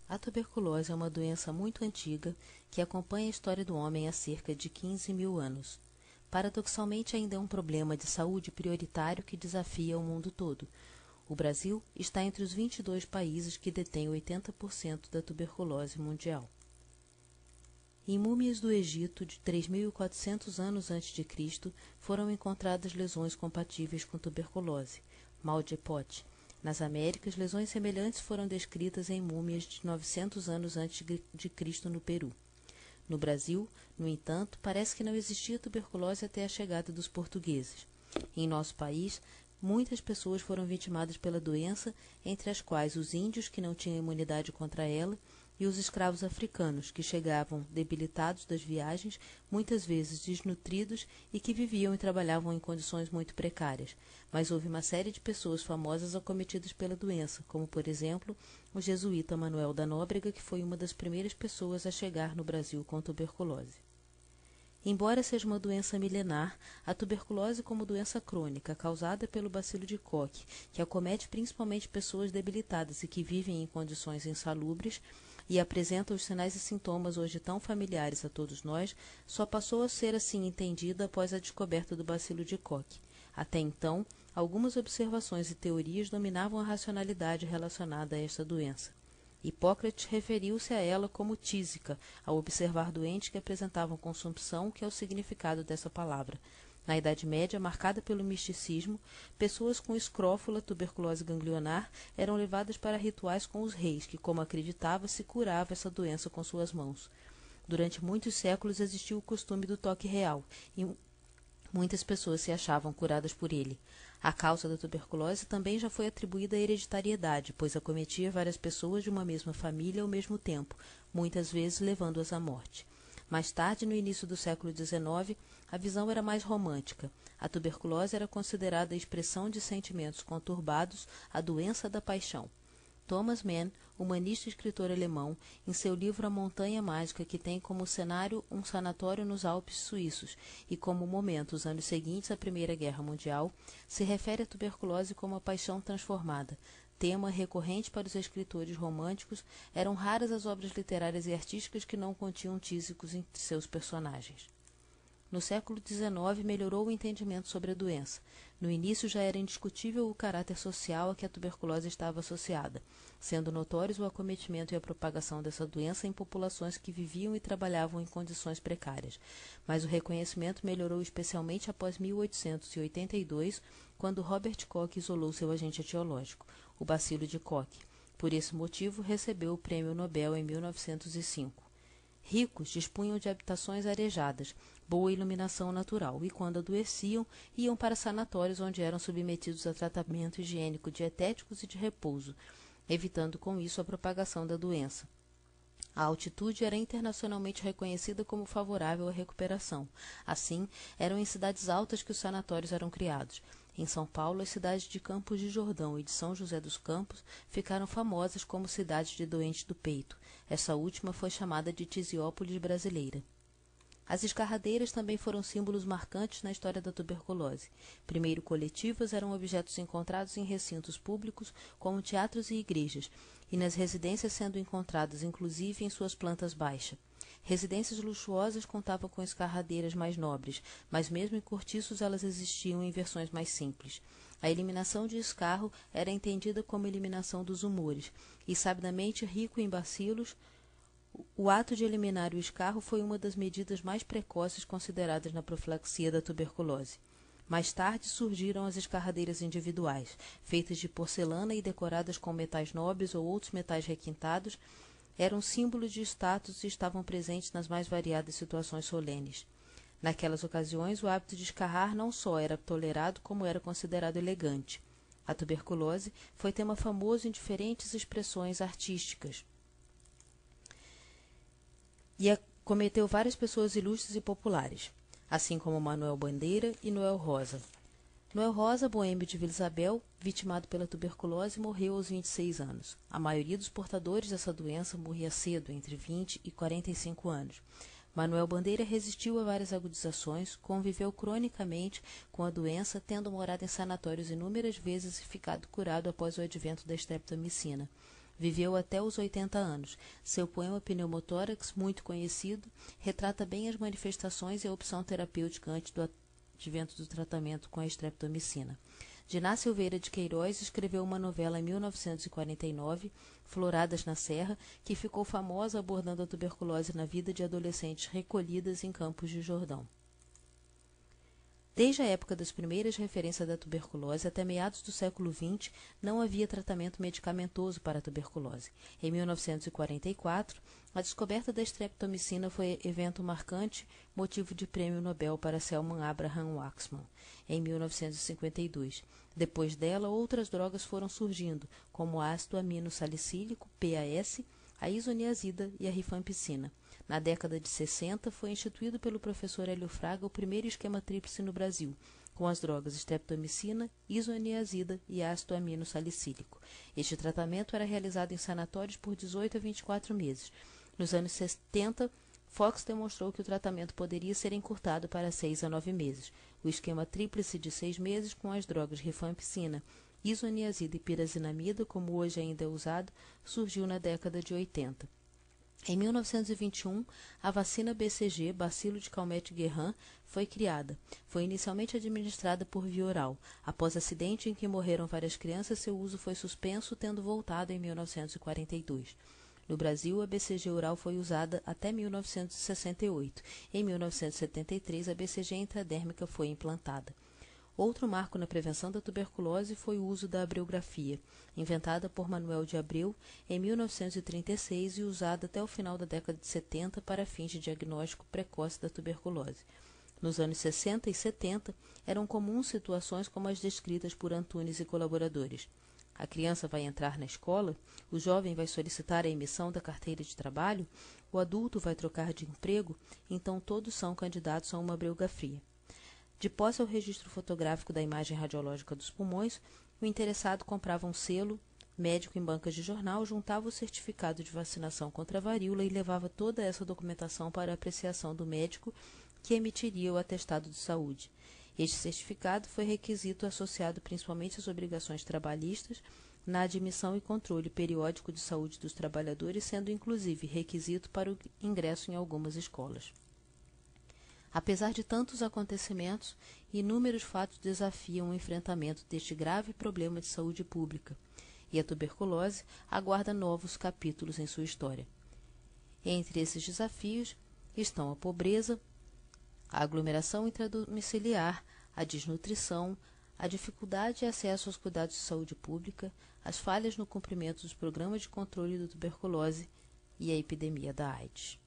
A tuberculose é uma doença muito antiga que acompanha a história do homem há cerca de 15 mil anos. Paradoxalmente, ainda é um problema de saúde prioritário que desafia o mundo todo. O Brasil está entre os 22 países que detêm 80% da tuberculose mundial. Em múmias do Egito de 3.400 anos antes de Cristo foram encontradas lesões compatíveis com tuberculose, mal de Pote. Nas Américas, lesões semelhantes foram descritas em múmias de 900 anos antes de Cristo no Peru. No Brasil, no entanto, parece que não existia tuberculose até a chegada dos portugueses. Em nosso país, muitas pessoas foram vitimadas pela doença, entre as quais os índios, que não tinham imunidade contra ela, e os escravos africanos, que chegavam debilitados das viagens, muitas vezes desnutridos e que viviam e trabalhavam em condições muito precárias. Mas houve uma série de pessoas famosas acometidas pela doença, como, por exemplo, o jesuíta Manuel da Nóbrega, que foi uma das primeiras pessoas a chegar no Brasil com tuberculose. Embora seja uma doença milenar, a tuberculose como doença crônica causada pelo bacilo de Koch, que acomete principalmente pessoas debilitadas e que vivem em condições insalubres e apresenta os sinais e sintomas hoje tão familiares a todos nós, só passou a ser assim entendida após a descoberta do bacilo de Koch. Até então, algumas observações e teorias dominavam a racionalidade relacionada a esta doença. Hipócrates referiu-se a ela como tísica, ao observar doentes que apresentavam consumpção, que é o significado dessa palavra. Na Idade Média, marcada pelo misticismo, pessoas com escrófula, tuberculose ganglionar, eram levadas para rituais com os reis, que, como acreditava-se, curava essa doença com suas mãos. Durante muitos séculos existiu o costume do toque real, e muitas pessoas se achavam curadas por ele. A causa da tuberculose também já foi atribuída à hereditariedade, pois acometia várias pessoas de uma mesma família ao mesmo tempo, muitas vezes levando-as à morte. Mais tarde, no início do século XIX, a visão era mais romântica. A tuberculose era considerada a expressão de sentimentos conturbados, a doença da paixão. Thomas Mann, humanista e escritor alemão, em seu livro A Montanha Mágica, que tem como cenário um sanatório nos Alpes suíços e como momento os anos seguintes à Primeira Guerra Mundial, se refere à tuberculose como a paixão transformada. Tema recorrente para os escritores românticos, eram raras as obras literárias e artísticas que não continham tísicos em seus personagens. No século XIX, melhorou o entendimento sobre a doença. No início já era indiscutível o caráter social a que a tuberculose estava associada, sendo notórios o acometimento e a propagação dessa doença em populações que viviam e trabalhavam em condições precárias. Mas o reconhecimento melhorou especialmente após 1882, quando Robert Koch isolou seu agente etiológico, o bacilo de Koch. Por esse motivo, recebeu o Prêmio Nobel em 1905. Ricos dispunham de habitações arejadas, boa iluminação natural e, quando adoeciam, iam para sanatórios onde eram submetidos a tratamento higiênico dietéticos e de repouso, evitando com isso a propagação da doença. A altitude era internacionalmente reconhecida como favorável à recuperação. Assim, eram em cidades altas que os sanatórios eram criados. Em São Paulo, as cidades de Campos de Jordão e de São José dos Campos ficaram famosas como cidades de doentes do peito. Essa última foi chamada de Tisiópolis brasileira. As escarradeiras também foram símbolos marcantes na história da tuberculose. Primeiro coletivas, eram objetos encontrados em recintos públicos, como teatros e igrejas, e nas residências sendo encontradas inclusive em suas plantas baixas. Residências luxuosas contavam com escarradeiras mais nobres, mas mesmo em cortiços elas existiam em versões mais simples. A eliminação de escarro era entendida como eliminação dos humores, e sabidamente rico em bacilos, o ato de eliminar o escarro foi uma das medidas mais precoces consideradas na profilaxia da tuberculose. Mais tarde surgiram as escarradeiras individuais, feitas de porcelana e decoradas com metais nobres ou outros metais requintados, eram símbolos de status e estavam presentes nas mais variadas situações solenes. Naquelas ocasiões, o hábito de escarrar não só era tolerado, como era considerado elegante. A tuberculose foi tema famoso em diferentes expressões artísticas e acometeu várias pessoas ilustres e populares, assim como Manuel Bandeira e Noel Rosa. Noel Rosa, boêmio de Vila Isabel, vitimado pela tuberculose, morreu aos 26 anos. A maioria dos portadores dessa doença morria cedo, entre 20 e 45 anos. Manuel Bandeira resistiu a várias agudizações, conviveu cronicamente com a doença, tendo morado em sanatórios inúmeras vezes e ficado curado após o advento da streptomicina. Viveu até os 80 anos. Seu poema Pneumotórax, muito conhecido, retrata bem as manifestações e a opção terapêutica antes do advento do tratamento com a streptomicina. Diná Silveira de Queiroz escreveu uma novela em 1949, Floradas na Serra, que ficou famosa abordando a tuberculose na vida de adolescentes recolhidas em Campos de Jordão. Desde a época das primeiras referências da tuberculose até meados do século XX, não havia tratamento medicamentoso para a tuberculose. Em 1944, a descoberta da streptomicina foi evento marcante, motivo de prêmio Nobel para Selman Abraham Waxman, em 1952. Depois dela, outras drogas foram surgindo, como o ácido amino salicílico, PAS, a isoniazida e a rifampicina. Na década de 60, foi instituído pelo professor Hélio Fraga o primeiro esquema tríplice no Brasil, com as drogas streptomicina, isoniazida e ácido amino salicílico. Este tratamento era realizado em sanatórios por 18 a 24 meses. Nos anos 70, Fox demonstrou que o tratamento poderia ser encurtado para 6 a 9 meses. O esquema tríplice de 6 meses com as drogas rifampicina, isoniazida e pirazinamida, como hoje ainda é usado, surgiu na década de 80. Em 1921, a vacina BCG, Bacilo de Calmette-Guerin, foi criada. Foi inicialmente administrada por via oral. Após acidente em que morreram várias crianças, seu uso foi suspenso, tendo voltado em 1942. No Brasil, a BCG oral foi usada até 1968. Em 1973, a BCG intradérmica foi implantada. Outro marco na prevenção da tuberculose foi o uso da abreografia, inventada por Manuel de Abreu em 1936 e usada até o final da década de 70 para fins de diagnóstico precoce da tuberculose. Nos anos 60 e 70, eram comuns situações como as descritas por Antunes e colaboradores. A criança vai entrar na escola, o jovem vai solicitar a emissão da carteira de trabalho, o adulto vai trocar de emprego, então todos são candidatos a uma abreografia. De posse ao registro fotográfico da imagem radiológica dos pulmões, o interessado comprava um selo médico em bancas de jornal, juntava o certificado de vacinação contra a varíola e levava toda essa documentação para a apreciação do médico que emitiria o atestado de saúde. Este certificado foi requisito associado principalmente às obrigações trabalhistas na admissão e controle periódico de saúde dos trabalhadores, sendo inclusive requisito para o ingresso em algumas escolas. Apesar de tantos acontecimentos, inúmeros fatos desafiam o enfrentamento deste grave problema de saúde pública, e a tuberculose aguarda novos capítulos em sua história. Entre esses desafios estão a pobreza, a aglomeração intradomiciliar, a desnutrição, a dificuldade de acesso aos cuidados de saúde pública, as falhas no cumprimento dos programas de controle da tuberculose e a epidemia da AIDS.